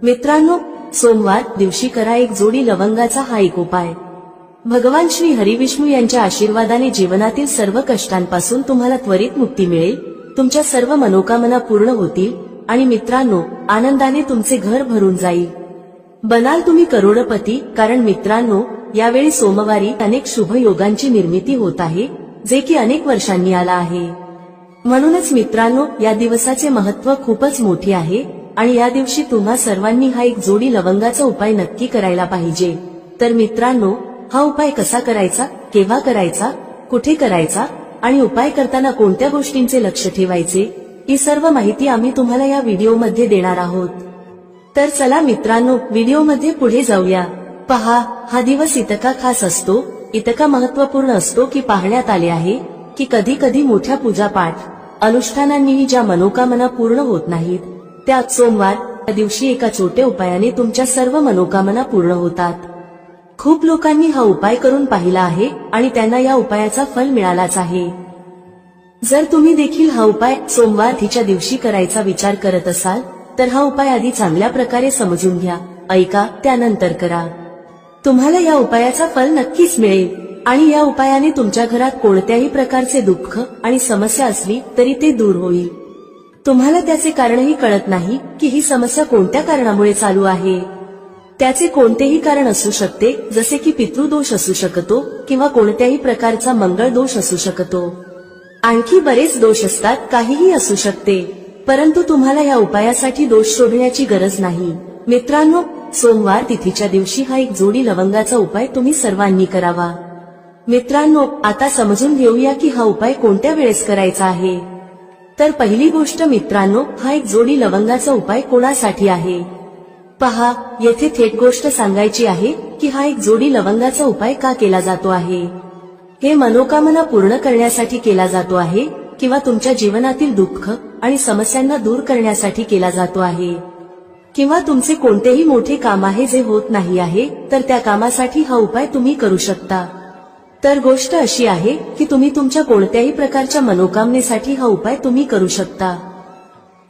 मित्रांनो, सोमवार दिवशी करा एक जोडी लवंगाचा हा एक उपाय। भगवान श्री हरिविष्णू यांच्या आशीर्वादाने जीवनातील सर्व कष्टांपासून तुम्हाला त्वरित मुक्ती मिळेल, तुमच्या सर्व मनोकामना पूर्ण होतील आणि मित्रांनो, आनंदाने तुमचे घर भरून जाईल। बनाल तुम्ही करोडपती, कारण मित्रांनो, यावेळी सोमवारी अनेक शुभ योगांची निर्मिती होत आहे, जे की अनेक वर्षांनी आला आहे। म्हणूनच मित्रांनो, या दिवसाचे महत्त्व खूपच मोठे आहे आणि या दिवशी तुम्हा सर्वांनी हा एक जोडी लवंगाचा उपाय नक्की करायला पाहिजे। तर मित्रांनो, हा उपाय कसा करायचा, केव्हा करायचा, कुठे करायचा आणि उपाय करताना कोणत्या गोष्टींचे लक्ष ठेवायचे, ही सर्व माहिती आम्ही तुम्हाला या व्हिडिओमध्ये देणार आहोत। तर चला मित्रांनो, व्हिडिओमध्ये पुढे जाऊया। पहा, हा दिवस इतका खास असतो, इतका महत्त्वपूर्ण असतो की पाहण्यात आले आहे की कधी कधी मोठ्या पूजापाठ अनुष्ठानांनीही ज्या मनोकामना पूर्ण होत नाहीत, त्या सोमवार या दिवशी एका छोट्या उपायाने तुमच्या सर्व मनोकामना पूर्ण होतात। खूप लोकांनी हा उपाय करून पाहिला आहे आणि त्यांना या उपायाचा फल मिळालाच आहे। जर तुम्ही देखील हा उपाय सोमवार तिच्या दिवशी करायचा विचार करत असाल, तर हा उपाय आधी चांगल्या प्रकारे समजून घ्या, ऐका, त्यानंतर करा। तुम्हाला या उपायाचा फल नक्कीच मिळेल आणि या उपायाने तुमच्या घरात कोणत्याही प्रकारचे दुःख आणि समस्या असली तरी ते दूर होईल। तुम्हाला त्याचे कारणही कळत नाही की ही समस्या कोणत्या कारणामुळे चालू आहे। त्याचे कोणतेही कारण असू शकते, जसे की पितृदोष असू शकतो किंवा कोणत्याही प्रकारचा मंगळ दोष असू शकतो। आणखी बरेच दोष असतात, काहीही असू शकते, परंतु तुम्हाला या उपायासाठी दोष शोधण्याची गरज नाही। मित्रांनो, सोमवार तिथीच्या दिवशी हा एक जोडी लवंगाचा उपाय तुम्ही सर्वांनी करावा। मित्रांनो, आता समजून घेऊया की हा उपाय कोणत्या वेळेस करायचा आहे। तर पहिली गोष्ट मित्रांनो, हा एक जोडी लवंगाचा उपाय कोणासाठी आहे। पहा, येथे थेट गोष्ट सांगायची आहे की हा एक जोडी लवंगाचा उपाय का केला जातो आहे। हे मनोकामना पूर्ण करण्यासाठी केला जातो आहे किंवा तुमच्या जीवनातील दुःख आणि समस्यांना दूर करण्यासाठी केला जातो आहे, किंवा तुमचे कोणतेही मोठे काम आहे जे होत नाही आहे, तर त्या कामासाठी हा उपाय तुम्ही करू शकता। तर गोष्ट अशी आहे की तुम्ही तुमच्या कोणत्याही प्रकारच्या मनोकामनेसाठी हा उपाय तुम्ही करू शकता।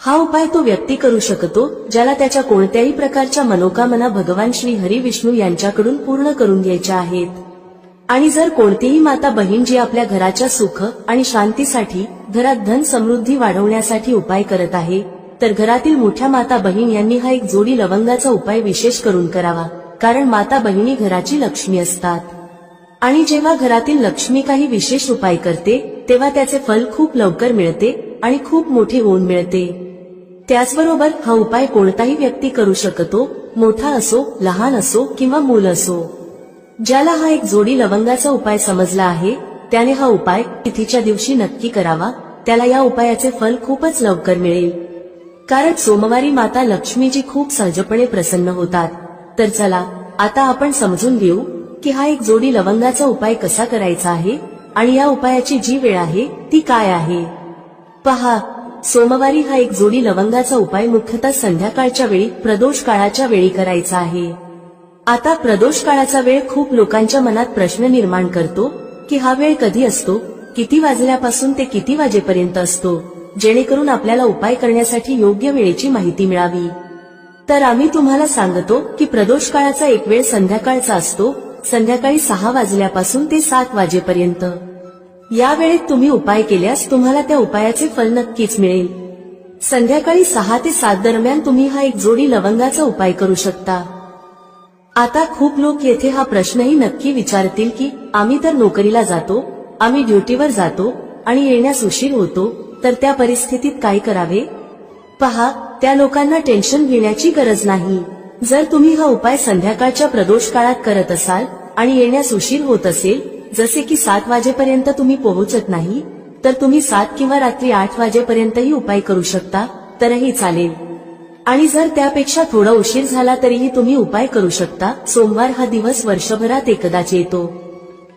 हा उपाय तो व्यक्ती करू शकतो ज्याला त्याच्या कोणत्याही प्रकारच्या मनोकामना भगवान श्री हरिविष्णू यांच्याकडून पूर्ण करून घ्यायच्या आहेत। आणि जर कोणतीही माता बहीण जी आपल्या घराच्या सुख आणि शांतीसाठी, घरात धन समृद्धी वाढवण्यासाठी उपाय करत आहे, तर घरातील मोठ्या माता बहीण यांनी हा एक जोडी लवंगाचा उपाय विशेष करून करावा, कारण माता बहिणी घराची लक्ष्मी असतात आणि जेव्हा घरातील लक्ष्मी काही विशेष उपाय करते तेव्हा त्याचे फल खूप लवकर मिळते आणि खूप मोठे होऊन मिळते। त्याचबरोबर हा उपाय कोणताही व्यक्ती करू शकतो, मोठा असो, लहान असो किंवा मूल असो। ज्याला हा एक जोडी लवंगाचा उपाय समजला आहे, त्याने हा उपाय तिथीच्या दिवशी नक्की करावा, त्याला या उपायाचे फल खूपच लवकर मिळेल, कारण सोमवारी माता लक्ष्मीजी खूप सहजपणे प्रसन्न होतात। तर चला, आता आपण समजून घेऊ की हा एक जोडी लवंगाचा उपाय कसा करायचा आहे आणि या उपायाची जी वेळ आहे ती काय आहे। पहा, सोमवारी हा एक जोडी लवंगाचा उपाय मुख्यतः संध्याकाळच्या वेळी, प्रदोष काळाच्या वेळी करायचा आहे। आता प्रदोष काळाचा वेळ खूप लोकांच्या मनात प्रश्न निर्माण करतो की हा वेळ कधी असतो, किती वाजल्यापासून ते किती वाजेपर्यंत असतो, जेणेकरून आपल्याला उपाय करण्यासाठी योग्य वेळेची माहिती मिळावी। तर आम्ही तुम्हाला सांगतो की प्रदोष काळाचा एक वेळ संध्याकाळचा असतो, संध्याकाळी 6 वाजल्यापासून ते 7 वाजेपर्यंत। या वेळेत तुम्ही उपाय केल्यास तुम्हाला त्या उपायाचे फल नक्कीच मिळेल। संध्याकाळी 6 ते 7 दरम्यान तुम्ही हा एक जोडी लवंगाचा उपाय करू शकता। आता खूप लोक येथे हा प्रश्नही नक्की विचारतील की आम्ही तर नोकरीला जातो, आम्ही ड्युटीवर जातो आणि येण्यास उशीर होतो, तर त्या परिस्थितीत काय करावे। पहा, त्या लोकांना टेन्शन घेण्याची गरज नाही। जर तुम्ही हा उपाय संध्याकाळच्या प्रदोष काळात करत असाल आणि येण्यास उशीर होत असेल, जसे की 7 वाजेपर्यंत तुम्ही पोहोचत नाही, तर तुम्ही 7 किंवा रात्री 8 वाजेपर्यंतही उपाय करू शकता, तरही चालेल। आणि जर त्यापेक्षा थोडा उशीर झाला तरीही तुम्ही उपाय करू शकता। सोमवार हा दिवस वर्षभरात एकदाच येतो,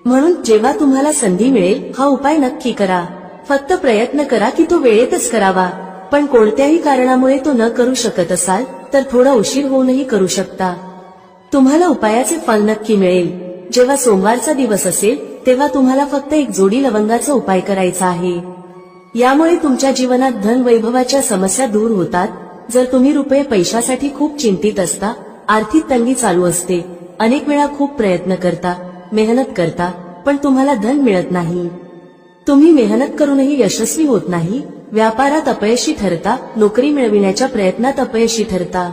म्हणून जेव्हा तुम्हाला संधी मिळेल हा उपाय नक्की करा। फक्त प्रयत्न करा की तो वेळेतच करावा, पण कोणत्याही कारणामुळे तो न करू शकत असाल तर थोडा उशीर होऊनही करू शकता। तुम्हाला उपायाचे फल नक्की मिळेल। जेव्हा सोमवारचा दिवस असेल तेव्हा तुम्हाला फक्त एक जोडी लवंगाचा उपाय करायचा आहे। यामुळे तुमच्या जीवनात धन वैभवाच्या समस्या दूर होतात जर तुम्ही रुपये पैशासाठी खूप चिंतित असता, आर्थिक तंगी चालू असते, अनेक वेळा खूप प्रयत्न करता, मेहनत करता, पण तुम्हाला धन मिळत नाही, तुम्ही मेहनत करूनही यशस्वी होत नाही, व्यापारात अपयशी ठरता, नोकरी मिळविण्याच्या प्रयत्नात अपयशी ठरता,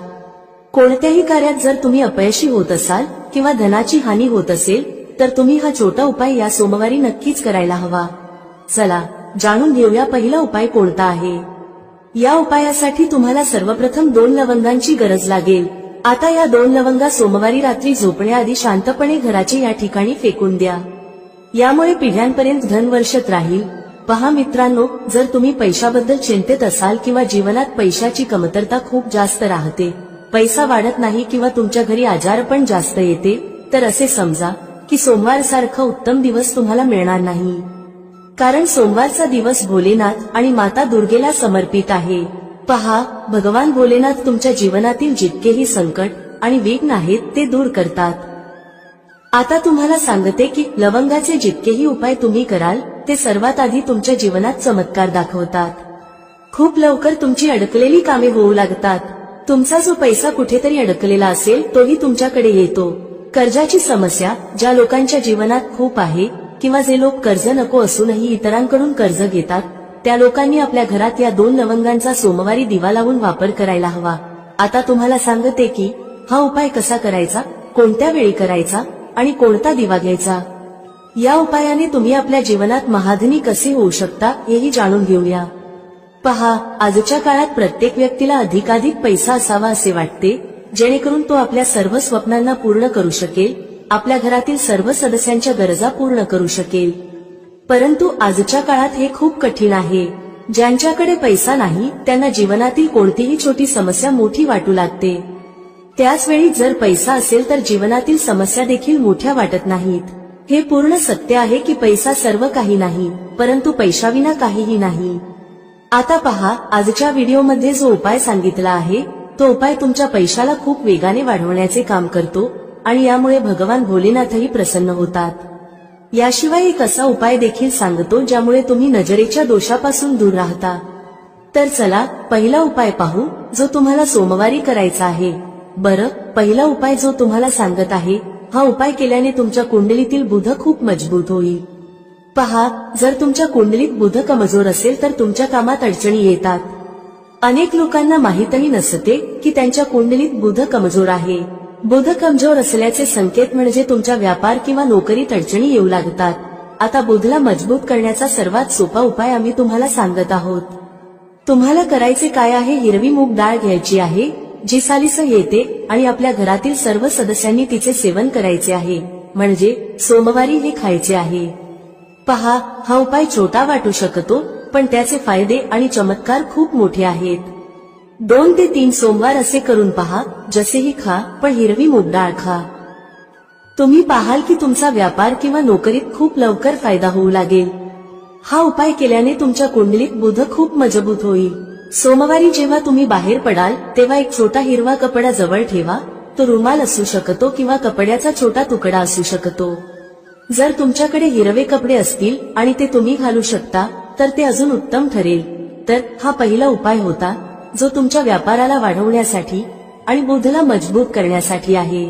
कोणत्याही कार्यात जर तुम्ही अपयशी होत असाल किंवा धनाची हानी होत असेल, तर तुम्ही हा छोटा उपाय या सोमवारी नक्कीच करायला हवा. चला जाणून घेऊया पहिला उपाय कोणता आहे. या उपायासाठी तुम्हाला सर्वप्रथम 2 लवंगांची गरज लागेल. आता या 2 लवंगा सोमवारी रात्री झोपण्याआधी शांतपणे घराचे या ठिकाणी फेकून द्या. यामुळे पिढ्यांपर्यंत धन वर्षत राहील. पहा मित्रांनो, जर तुम्ही पैशाबद्दल चिंतित असाल किंवा जीवनात पैशाची कमतरता खूप जास्त राहते, पैसा वाढत नाही किंवा तुमच्या घरी आजारपण जास्त येते, तर असे समजा की सोमवार सारखा उत्तम दिवस तुम्हाला मिळणार नाही. कारण सोमवारचा दिवस भोलेनाथ आणि माता दुर्गेला समर्पित आहे. पहा, भगवान भोलेनाथ तुमच्या जीवनातील जितकेही संकट आणि विघ्न आहेत ते दूर करतात. आता तुम्हाला सांगते की लवंगाचे जितकेही उपाय तुम्ही कराल ते सर्वात आधी तुमच्या जीवनात चमत्कार दाखवतात. खूप लवकर तुमची अडकलेली कामे होऊ लागतात. तुमचा जो पैसा कुठेतरी अडकलेला असेल तोही तुमच्याकडे येतो. कर्जाची समस्या ज्या लोकांच्या जीवनात खूप आहे किंवा जे लोक कर्ज नको असूनही इतरांकडून कर्ज घेतात, त्या लोकांनी आपल्या घरात या 2 लवंगांचा सोमवारी दिवा लावून वापर करायला हवा. आता तुम्हाला सांगते की हा उपाय कसा करायचा, कोणत्या वेळी करायचा आणि कोणता दिवा घ्यायचा. या उपायाने तुम्ही आपल्या जीवनात महाधनी कसे होऊ शकता हेही जाणून घेऊया. पहा, आजच्या काळात प्रत्येक व्यक्तीला अधिकाधिक पैसा असावा असे वाटते, जेणेकरून तो आपल्या सर्व स्वप्नांना पूर्ण करू शकेल, आपल्या घरातील सर्व सदस्यांच्या गरजा पूर्ण करू शकेल. परंतु आजच्या काळात हे खूप कठीण आहे. ज्यांच्याकडे पैसा नाही त्यांना जीवनातील कोणतीही छोटी समस्या मोठी वाटू लागते. त्याच वेळी जर पैसा असेल तर जीवनातील समस्या देखील मोठ्या वाटत नाहीत. हे पूर्ण सत्य आहे की पैसा सर्व काही नाही, परंतु पैशाविना काहीही नाही. आता पहा, आजच्या व्हिडिओमध्ये जो उपाय सांगितला आहे तो उपाय तुमच्या पैशाला खूप वेगाने वाढवण्याचे काम करतो आणि यामुळे भगवान भोलेनाथही प्रसन्न होतात. याशिवाय एक असा उपाय देखील सांगतो ज्यामुळे तुम्ही नजरेच्या दोषापासून दूर राहता. तर चला पहिला उपाय पाहू जो तुम्हाला सोमवारी करायचा आहे. बरं, पहिला उपाय जो तुम्हाला सांगत आहे, हा उपाय केल्याने तुमच्या कुंडलीतील बुध खूप मजबूत होईल. पहा, जर तुमच्या कुंडलीत बुध कमजोर असेल तर तुमच्या कामात अडचणी येतात. अनेक लोकांना माहीतही नसते की त्यांच्या कुंडलीत बुध कमजोर आहे. बुध कमजोर असल्याचे संकेत म्हणजे तुमच्या व्यापार किंवा नोकरीत अडचणी येऊ लागतात. आता बुधला मजबूत करण्याचा सर्वात सोपा उपाय आम्ही तुम्हाला सांगत आहोत. तुम्हाला करायचे काय आहे, हिरवी मूग डाळ घ्यायची आहे जी सालीसह येते आणि आपल्या घरातील सर्व सदस्यांनी तिचे सेवन करायचे आहे, म्हणजे सोमवारी हे खायचे आहे. पहा, हा उपाय छोटा वाटू शकतो पण त्याचे फायदे आणि चमत्कार खूप मोठे आहेत. 2 ते 3 सोमवार असे करून पहा, जसेही खा पण हिरवी मूग डाळ खा. तुम्ही पाहाल की तुमचा व्यापार किंवा नोकरीत खूप लवकर फायदा होऊ लागेल. हा उपाय केल्याने तुमच्या कुंडलीत बुध खूप मजबूत होईल. सोमवारी जेव्हा तुम्ही बाहेर पडाल तेव्हा एक छोटा हिरवा कपडा जवळ ठेवा. तो रुमाल असू शकतो किंवा कपड्याचा छोटा तुकडा असू शकतो. जर तुमच्याकडे हिरवे कपडे असतील आणि ते तुम्ही घालू शकता तर ते अजून उत्तम ठरेल. तर हा पहिला उपाय होता जो तुमच्या व्यापाराला वाढवण्यासाठी आणि बुधला मजबूत करण्यासाठी आहे.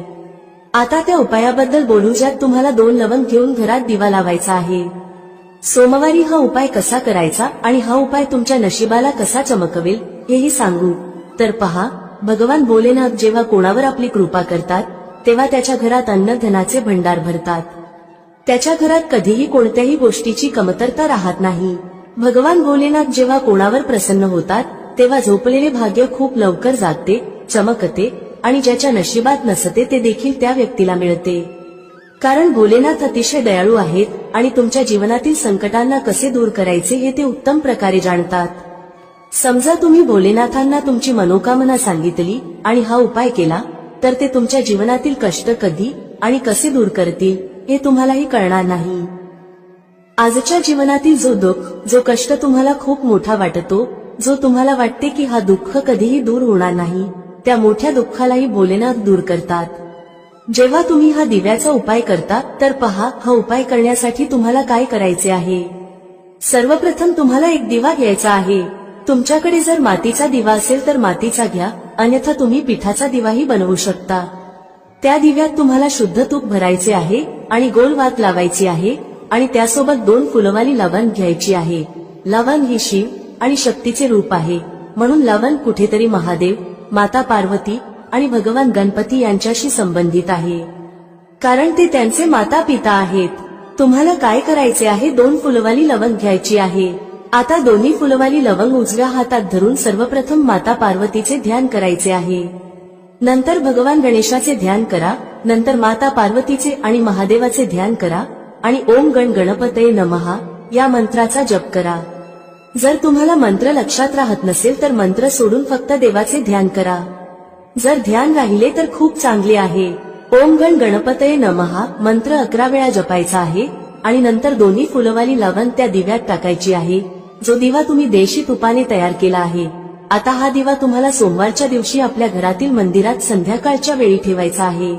आता त्या उपायाबद्दल बोलू ज्यात तुम्हाला 2 लवंग घेऊन घरात दिवा लावायचा आहे. सोमवारी हा उपाय कसा करायचा आणि हा उपाय तुमच्या नशिबाला कसा चमकवेल हेही सांगू. तर पहा, भगवान भोलेनाथ जेव्हा कोणावर आपली कृपा करतात तेव्हा त्याच्या घरात अन्न धनाचे भंडार भरतात. त्याच्या घरात कधीही कोणत्याही गोष्टीची कमतरता राहत नाही. भगवान भोलेनाथ जेव्हा कोणावर प्रसन्न होतात तेव्हा झोपलेले भाग्य खूप लवकर जागते, चमकते आणि ज्याच्या नशिबात नसते ते देखील त्या व्यक्तीला मिळते. कारण भोलेनाथ अतिशय दयाळू आहेत आणि तुमच्या जीवनातील संकटांना कसे दूर करायचे हे ते उत्तम प्रकारे जाणतात. समजा तुम्ही भोलेनाथांना तुमची मनोकामना सांगितली आणि हा उपाय केला तर ते तुमच्या जीवनातील कष्ट कधी आणि कसे दूर करतील हे तुम्हालाही कळणार नाही. आजच्या जीवनातील जो दुःख, जो कष्ट तुम्हाला खूप मोठा वाटतो, जो तुम्हाला वाटते की हा दुःख कधीही दूर होणार नाही, त्या मोठ्या दुःखालाही भोलेनाथ दूर करतात. जेव्हा तुम्ही हा दिव्याचा उपाय करता तर पहा, हा उपाय करण्यासाठी तुम्हाला काय करायचे आहे. सर्वप्रथम तुम्हाला एक दिवा घ्यायचा आहे. तुमच्याकडे जर मातीचा दिवा असेल तर मातीचा घ्या, अन्यथा तुम्ही पिठाचा दिवाही बनवू शकता। त्या दिव्यात तुम्हाला शुद्ध तूप भरायचे आहे आणि गोल वात लावायची आहे आणि त्यासोबत 2 फुलवाली लवंग घ्यायची आहे। लवंग ही शिव आणि शक्तीचे रूप आहे, म्हणून लवंग कुठेतरी महादेव, माता पार्वती आणि भगवान गणपती यांच्याशी संबंधित आहे, कारण ते त्यांचे माता पिता आहेत। तुम्हाला काय करायचे आहे, 2 फुलवाली लवंग घ्यायची आहे। आता दोन्ही फुलवाली लवंग उजव्या हातात धरून सर्वप्रथम माता पार्वतीचे ध्यान करायचे आहे, नंतर भगवान गणेशाचे ध्यान करा, नंतर माता पार्वतीचे आणि महादेवाचे ध्यान करा आणि ओम गण गणपतये नमः या मंत्राचा जप करा। जर तुम्हाला मंत्र लक्षात राहत नसेल तर मंत्र सोडून फक्त देवाचे ध्यान करा। जर ध्यान राहिले तर खूप चांगले आहे। ओम गण गणपतये नमः मंत्र 11 वेळा जपायचा आहे आणि नंतर दोन्ही फुलवाली लवंग त्या दिव्यात टाकायची आहे, जो दिवा तुम्ही देशी तुपाने तयार केला आहे। आता हा दिवा तुम्हाला सोमवारच्या दिवशी आपल्या घरातील मंदिरात संध्याकाळच्या वेळी ठेवायचा आहे।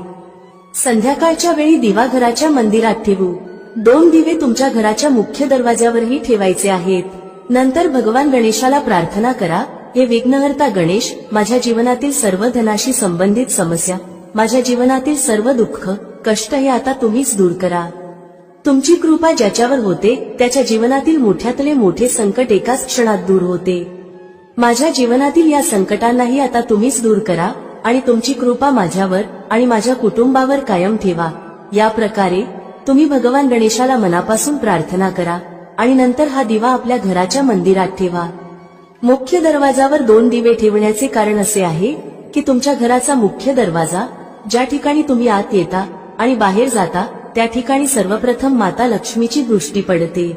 संध्याकाळच्या वेळी दिवा घराच्या मंदिरात ठेवू। 2 दिवे तुमच्या घराच्या मुख्य दरवाज्यावरही ठेवायचे आहेत। नंतर भगवान गणेशाला प्रार्थना करा, हे विघ्नहर्ता गणेश, माझ्या जीवनातील सर्व धनाशी संबंधित समस्या, माझ्या जीवनातील सर्व दुःख कष्ट हे आता तुम्हीच दूर करा। तुमची कृपा ज्याच्यावर होते त्याच्या जीवनातील मोठ्यातले मोठे संकट एकाच क्षणात दूर होते। माझ्या जीवनातील या संकटांनाही आता तुम्हीच दूर करा आणि तुमची कृपा माझ्यावर आणि माझ्या कुटुंबावर कायम ठेवा। या प्रकारे तुम्ही भगवान गणेशाला मनापासून प्रार्थना करा आणि नंतर हा दिवा आपल्या घराच्या मंदिरात ठेवा। मुख्य दरवाजावर 2 दिवे ठेवण्याचे कारण असे आहे की तुमच्या घराचा मुख्य दरवाजा, ज्या ठिकाणी तुम्ही आत येता आणि बाहेर जाता, त्या ठिकाणी सर्वप्रथम माता लक्ष्मीची दृष्टी पडते।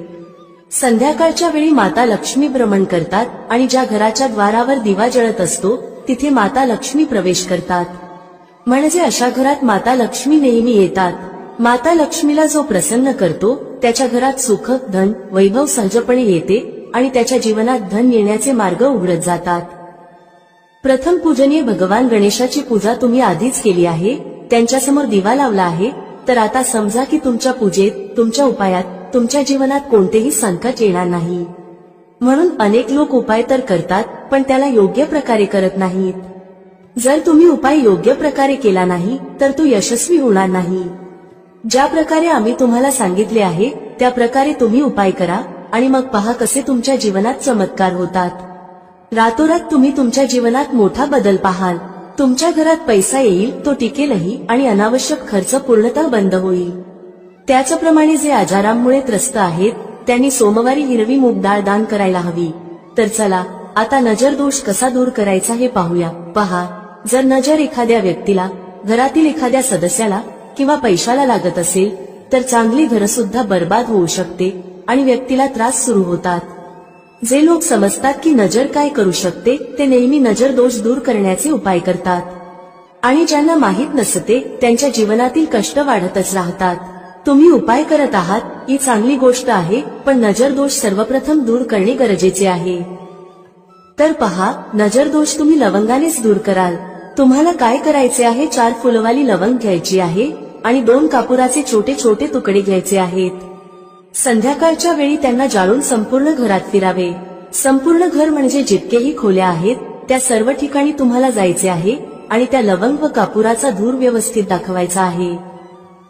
संध्याकाळच्या वेळी माता लक्ष्मी भ्रमण करतात आणि ज्या घराच्या द्वारावर दिवा जळत असतो तिथे माता लक्ष्मी प्रवेश करतात, म्हणजे अशा घरात माता लक्ष्मी नेहमी येतात। माता लक्ष्मीला जो प्रसन्न करतो त्याच्या घरात सुख, धन, वैभव सहजपणे येते आणि त्याच्या जीवनात धन येण्याचे मार्ग उघडत जातात। प्रथम पूजनीय भगवान गणेशाची पूजा तुम्ही आधीच केली आहे, त्यांच्यासमोर दिवा लावला आहे, तर आता समजा की तुमच्या पूजेत, तुमच्या उपायात, तुमच्या जीवनात कोणतेही संकट येणार नाही। म्हणून अनेक लोक उपाय तर करतात पण त्याला योग्य प्रकारे करत नाहीत। जर तुम्ही उपाय योग्य प्रकारे केला नाही तर तो यशस्वी होणार नाही। ज्या प्रकारे आम्ही तुम्हाला सांगितले आहे त्या प्रकारे तुम्ही उपाय करा आणि मग पहा कसे तुमच्या जीवनात चमत्कार होतात। रातोरात तुम्ही तुमच्या जीवनात मोठा बदल पाहाल। तुमच्या घरात पैसा येईल, तो टिकेलही आणि अनावश्यक खर्च पूर्णतः बंद होईल। त्याचप्रमाणे जे आजारांमुळे त्रस्त आहेत त्यांनी सोमवारी हिरवी मूग डाळ दान करायला हवी। तर चला आता नजर दोष कसा दूर करायचा हे पाहूया। पहा, जर नजर एखाद्या व्यक्तीला, घरातील एखाद्या सदस्याला किंवा पैशाला लागत असेल तर चांगली घरसुद्धा बर्बाद होऊ शकते आणि व्यक्तीला त्रास सुरू होतात। जे लोक समजतात की नजर काय करू शकते ते नेहमी नजर दोष दूर करण्याचे उपाय करतात, आणि ज्यांना माहित नसते त्यांच्या जीवनातील कष्ट वाढतच राहतात। तुम्ही उपाय करत आहात ही चांगली गोष्ट आहे, पण नजर दोष सर्वप्रथम दूर करणे गरजेचे आहे। तर पहा, नजर दोष तुम्ही लवंगानेच दूर कराल। तुम्हाला काय करायचे आहे, 4 फुलवाली लवंग घ्यायची आहे आणि 2 कापुराचे छोटे छोटे तुकडे घ्यायचे आहेत। संध्याकाळच्या वेळी त्यांना जाळून संपूर्ण घरात फिरावे। संपूर्ण घर म्हणजे जितकेही खोल्या आहेत त्या सर्व ठिकाणी तुम्हाला जायचे आहे आणि त्या लवंग व कापुराचा धूर व्यवस्थित दाखवायचा आहे।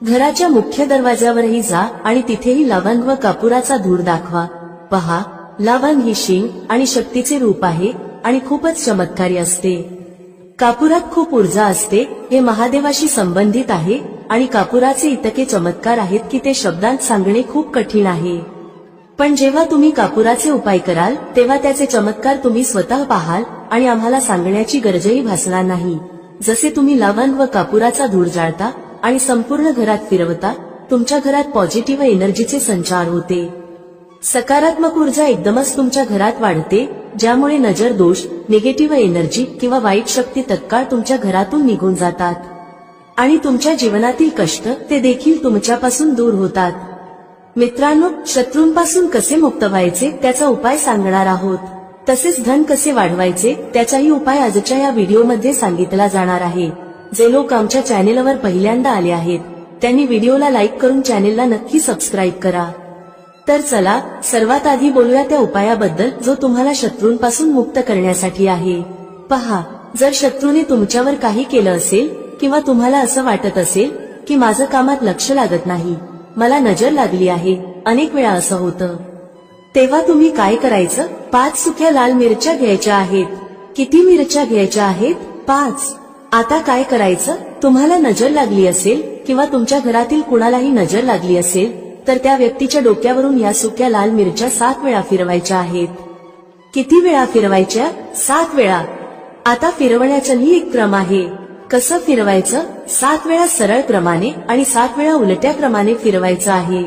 घराच्या मुख्य दरवाजावरही जा आणि तिथेही लवंग व कापुराचा धूर दाखवा। पहा, लवंग ही शिव आणि शक्तीचे रूप आहे आणि खूपच चमत्कारी असते। कापुरात खूप ऊर्जा असते, हे महादेवाशी संबंधित आहे आणि कापुराचे इतके चमत्कार आहेत की ते शब्दांत सांगणे खूप कठीण आहे। पण जेव्हा तुम्ही कापुराचे उपाय कराल तेव्हा त्याचे चमत्कार तुम्ही स्वतः पाहाल आणि आम्हाला सांगण्याची गरजही भासणार नाही। जसे तुम्ही लवंग व कापुराचा धूर जाळता आणि संपूर्ण घरात फिरवता, तुमच्या घरात पॉझिटिव्ह एनर्जीचे संचार होते। सकारात्मक ऊर्जा एकदमच तुमच्या घरात वाढते, ज्यामुळे नजर दोष, निगेटिव्ह एनर्जी किंवा वाईट शक्ती तत्काळ तुमच्या घरातून निघून जातात आणि तुमच्या जीवनातील कष्ट ते देखील तुमच्यापासून दूर होतात। मित्रांनो, शत्रूंपासून कसे मुक्त व्हायचे त्याचा उपाय सांगणार आहोत। तसेच धन कसे वाढवायचे त्याचाही उपाय आजच्या या व्हिडिओमध्ये सांगितला जाणार आहे। जे लोक आमच्या चॅनेलवर पहिल्यांदा आले आहेत त्यांनी व्हिडिओला लाईक करून चॅनेलला नक्की सबस्क्राईब करा। तर चला सर्वात आधी बोलूया त्या उपायाबद्दल जो तुम्हाला शत्रूंपासून मुक्त करण्यासाठी आहे. पहा, जर शत्रूने तुमच्यावर काही केलं असेल किंवा तुम्हाला असं वाटत असेल की माझं कामात लक्ष लागत नाही, मला नजर लागली आहे, अनेक वेळा असं होतं, तेव्हा तुम्ही काय करायचं? 5 सुक्या लाल मिरच्या घ्यायच्या आहेत. किती मिरच्या घ्यायच्या आहेत? 5. आता काय करायचं? तुम्हाला नजर लागली असेल किंवा तुमच्या घरातील कुणालाही नजर लागली असेल तर त्या व्यक्तीच्या डोक्यावरून या सुक्या लाल मिरच्या 7 वेळा फिरवायच्या आहेत. किती वेळा फिरवायच्या? 7 वेळा. आता फिरवण्याचाही एक क्रम आहे. कसं फिरवायचं? 7 वेळा सरळ क्रमाने आणि 7 वेळा उलट्या क्रमाने फिरवायचं आहे.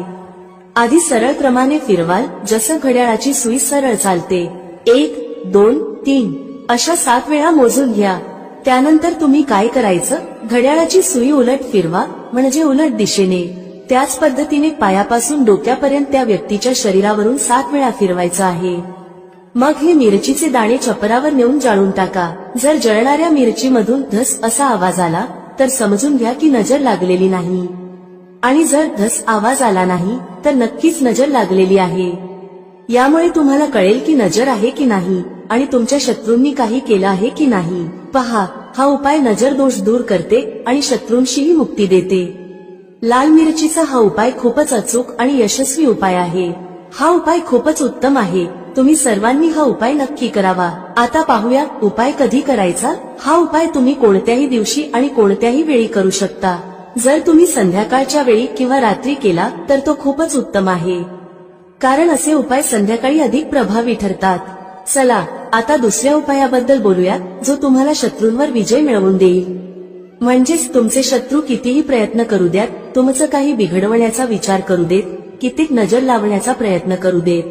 आधी सरळ क्रमाने फिरवाल, जसं घड्याळाची सुई सरळ चालते. 1, 2, 3 अशा 7 वेळा मोजून घ्या. त्यानंतर तुम्ही काय करायचं? घड्याळाची सुई उलट फिरवा, म्हणजे उलट दिशेने. त्याच पद्धतीने पायापासून डोक्यापर्यंत त्या व्यक्तीच्या शरीरावरून 7 वेळा फिरवायचं आहे. मग हे मिरचीचे दाणे छपरावर नेऊन जाळून टाका. जर जळणाऱ्या मिरचीमधून धस असा आवाज आला तर समजून घ्या की नजर लागलेली नाही, आणि जर धस आवाज आला नाही तर नक्कीच नजर लागलेली आहे. यामुळे तुम्हाला कळेल की नजर आहे की नाही आणि तुमच्या शत्रूंनी काही केलं आहे की नाही. पहा, हा उपाय नजर दोष दूर करते आणि शत्रूंशीही मुक्ती देते. लाल मिरचीचा हा उपाय खूपच अचूक आणि यशस्वी उपाय आहे. हा उपाय खूपच उत्तम आहे. तुम्ही सर्वांनी हा उपाय नक्की करावा. आता पाहूया उपाय कधी करायचा. हा उपाय तुम्ही कोणत्याही दिवशी आणि कोणत्याही वेळी करू शकता. जर तुम्ही संध्याकाळच्या वेळी किंवा रात्री केला तर तो खूपच उत्तम आहे, कारण असे उपाय संध्याकाळी अधिक प्रभावी ठरतात. चला आता दुसऱ्या उपायाबद्दल बोलूया जो तुम्हाला शत्रूंवर विजय मिळवून देईल. म्हणजेच तुमचे शत्रू कितीही प्रयत्न करू द्यात, तुमचं काही बिघडवण्याचा विचार करू देत, कितीक नजर लावण्याचा प्रयत्न करू देत,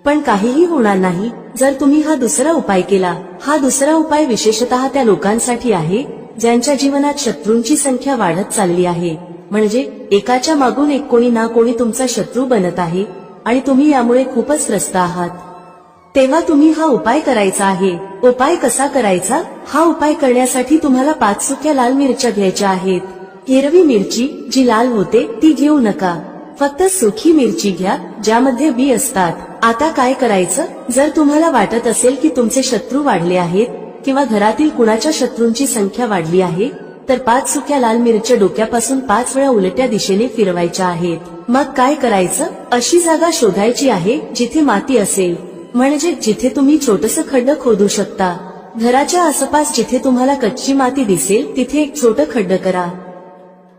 पण काहीही होणार नाही जर तुम्ही हा दुसरा उपाय केला. हा दुसरा उपाय विशेषतः त्या लोकांसाठी आहे ज्यांच्या जीवनात शत्रूंची संख्या वाढत चालली आहे. म्हणजे एकाच्या मागून एक कोणी ना कोणी तुमचा शत्रू बनत आहे आणि तुम्ही यामुळे खूपच त्रस्त आहात. तेव्हा तुम्ही हा उपाय करायचा आहे. उपाय कसा करायचा? हा उपाय करण्यासाठी तुम्हाला 5 सुक्या लाल मिरच्या घ्यायच्या आहेत. हिरवी मिरची जी लाल होते ती घेऊ नका, फक्त सुकी मिरची घ्या ज्यामध्ये बी असतात. आता काय करायचं? जर तुम्हाला वाटत असेल की तुमचे शत्रू वाढले आहेत किंवा घरातील कुणाच्या शत्रूंची संख्या वाढली आहे तर 5 सुक्या लाल मिरच्या डोक्यापासून 5 वेळा उलट्या दिशेने फिरवायच्या आहेत. मग काय करायचं? अशी जागा शोधायची आहे जिथे माती असेल, म्हणजे जिथे तुम्ही छोटंसं खड्ड खोदू शकता. घराच्या आसपास जिथे तुम्हाला कच्ची माती दिसेल तिथे एक छोटं खड्ड करा.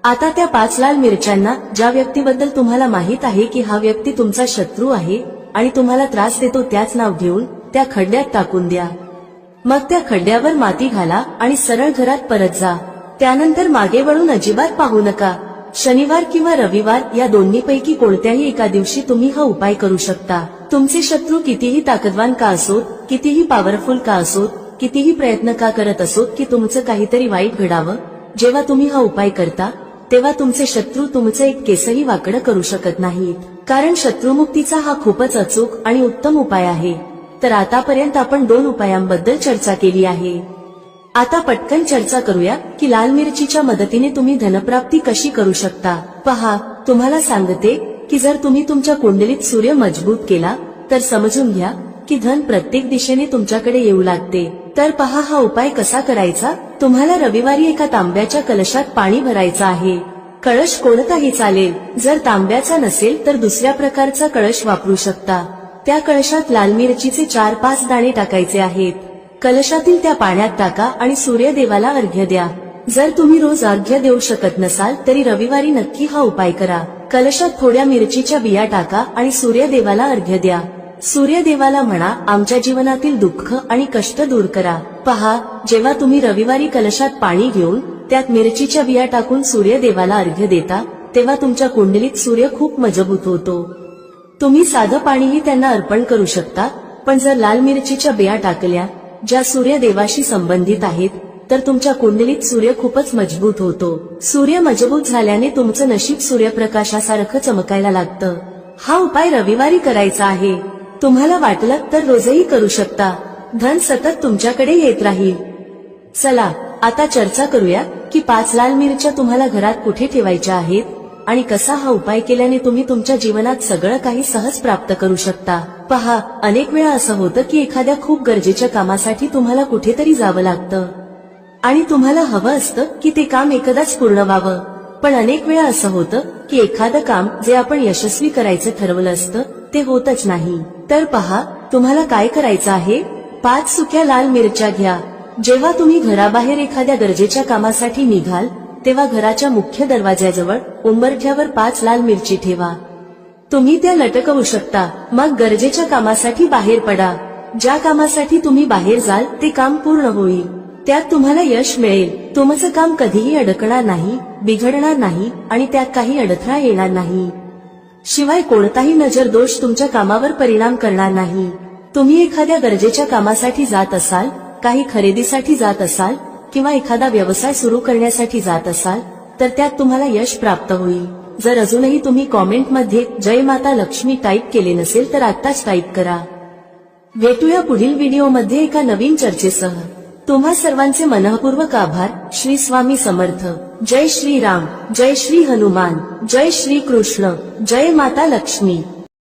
आता त्या 5 लाल मिरच्यांना ज्या व्यक्तीबद्दल तुम्हाला माहित आहे की हा व्यक्ती तुमचा शत्रू आहे आणि तुम्हाला त्रास देतो त्याच नाव घेऊन त्या खड्ड्यात टाकून द्या. मग त्या खड्ड्यावर माती घाला आणि सरळ घरात परत जा. त्यानंतर मागे वळून अजिबात पाहू नका. शनिवार किंवा रविवार या दोन्हीपैकी कोणत्याही एका दिवशी तुम्ही हा उपाय करू शकता. तुमचे शत्रू कितीही ताकदवान का असोत, कितीही पॉवरफुल का असोत, कितीही प्रयत्न का करत असोत की तुमचं काहीतरी वाईट घडावं, जेव्हा तुम्ही हा उपाय करता तेव्हा तुमचे शत्रू तुमचं एक केसही वाकडं करू शकत नाहीत, कारण शत्रुमुक्तीचा हा खूपच अचूक आणि उत्तम उपाय आहे. तर आतापर्यंत आपण 2 उपायांबद्दल चर्चा केली आहे. आता पटकन चर्चा करूया की लाल मिरचीच्या मदतीने तुम्ही धनप्राप्ती कशी करू शकता. पहा, तुम्हाला सांगते की जर तुम्ही तुमच्या कुंडलीत सूर्य मजबूत केला तर समजून घ्या की धन प्रत्येक दिशेने तुमच्याकडे येऊ लागते. तर पहा हा उपाय कसा करायचा. तुम्हाला रविवारी एका तांब्याच्या कलशात पाणी भरायचं आहे. कळश कोणताही चालेल. जर तांब्याचा नसेल तर दुसऱ्या प्रकारचा कळश वापरू शकता. त्या कळशात लाल मिरचीचे 4-5 दाणे टाकायचे आहेत. कलशातील त्या पाण्यात टाका आणि सूर्यदेवाला अर्घ्य द्या. जर तुम्ही रोज अर्घ्य देऊ शकत नसाल तरी रविवारी नक्की हा उपाय करा. कलशात थोड्या मिरचीच्या बिया टाका आणि सूर्यदेवाला अर्घ्य द्या. सूर्यदेवाला म्हणा, आमच्या जीवनातील दुःख आणि कष्ट दूर करा. पहा, जेव्हा तुम्ही रविवारी कलशात पाणी घेऊन त्यात मिरचीच्या बिया टाकून सूर्यदेवाला अर्घ्य देता तेव्हा तुमच्या कुंडलीत सूर्य खूप मजबूत होतो. तुम्ही साधं पाणीही त्यांना अर्पण करू शकता, पण जर लाल मिरचीच्या बिया टाकल्या ज्या सूर्यदेवाशी संबंधित आहेत तर तुमच्या कुंडलीत सूर्य खूपच मजबूत होतो. सूर्य मजबूत झाल्याने तुमचं नशीब सूर्यप्रकाशासारखं चमकायला लागतं. हा उपाय रविवारी करायचा आहे. तुम्हाला वाटलं तर रोजही करू शकता. धन सतत तुमच्याकडे येत राहील. चला आता चर्चा करूया की 5 लाल मिरच्या तुम्हाला घरात कुठे ठेवायच्या आहेत. आणि कसा हा उपाय केल्याने तुम्ही तुमच्या जीवनात सगळं काही सहज प्राप्त करू शकता। पहा, अनेक वेळा असं होतं की एखाद्या खूप गरजेच्या कामासाठी तुम्हाला कुठेतरी जावं लागतं आणि तुम्हाला हवं असतं की ते काम एकदाच पूर्ण व्हावं, पण अनेक वेळा असं होतं की एखादं काम जे आपण यशस्वी करायचं ठरवलं असतं ते होतच नाही। तर पहा, तुम्हाला काय करायचं आहे, 5 सुक्या लाल मिरच्या घ्या। जेव्हा तुम्ही घराबाहेर एखाद्या गरजेच्या कामासाठी निघाल तेव्हा घराच्या मुख्य दरवाज्याजवळ उंबरठ्यावर 5 लाल मिरची ठेवा। तुम्ही त्या लटकवू शकता। मग गरजेच्या कामासाठी बाहेर पडा। ज्या कामासाठी तुम्ही बाहेर जाल ते काम पूर्ण होईल, त्यात तुम्हाला यश मिळेल। तुमचं काम कधीही अडकणार नाही, बिघडणार नाही आणि त्यात काही अडथळा येणार नाही। शिवाय कोणताही नजर दोष तुमच्या कामावर परिणाम करणार नाही। तुम्ही एखाद्या गरजेच्या कामासाठी जात असाल, काही खरेदीसाठी जात असाल किंवा एखादा व्यवसाय सुरू करण्यासाठी जात असाल तर त्यात तुम्हाला यश प्राप्त होईल। जर अजूनही तुम्ही कॉमेंटमध्ये जय माता लक्ष्मी टाईप केले नसेल तर आत्ताच टाईप करा। भेटूया पुढील व्हिडिओमध्ये एका नवीन चर्चेसह। तुम्हा सर्वांचे मनःपूर्वक आभार। श्री स्वामी समर्थ। जय श्री राम, जय श्री हनुमान, जय श्री कृष्ण, जय माता लक्ष्मी।